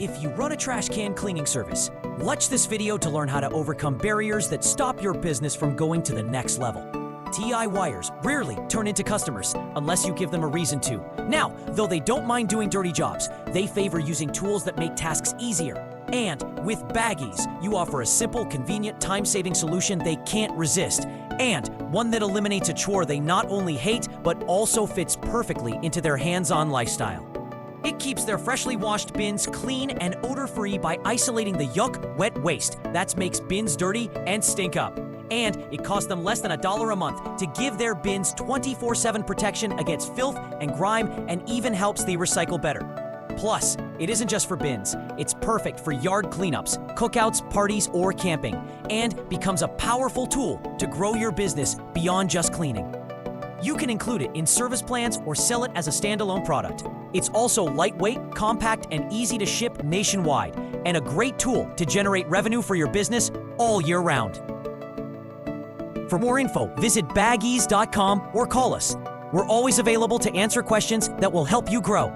If you run a trash can cleaning service, watch this video to learn how to overcome barriers that stop your business from going to the next level. TI wires rarely turn into customers unless you give them a reason to. Now, though they don't mind doing dirty jobs, they favor using tools that make tasks easier. And with BagEZ, you offer a simple, convenient, time-saving solution they can't resist, and one that eliminates a chore they not only hate, but also fits perfectly into their hands-on lifestyle. It keeps their freshly washed bins clean and odor-free by isolating the yuck, wet waste that makes bins dirty and stink up. And it costs them less than $1 a month to give their bins 24/7 protection against filth and grime, and even helps they recycle better. Plus, it isn't just for bins. It's perfect for yard cleanups, cookouts, parties, or camping, and becomes a powerful tool to grow your business beyond just cleaning. You can include it in service plans or sell it as a standalone product. It's also lightweight, compact, and easy to ship nationwide, and a great tool to generate revenue for your business all year round. For more info, visit BagEZ.com or call us. We're always available to answer questions that will help you grow.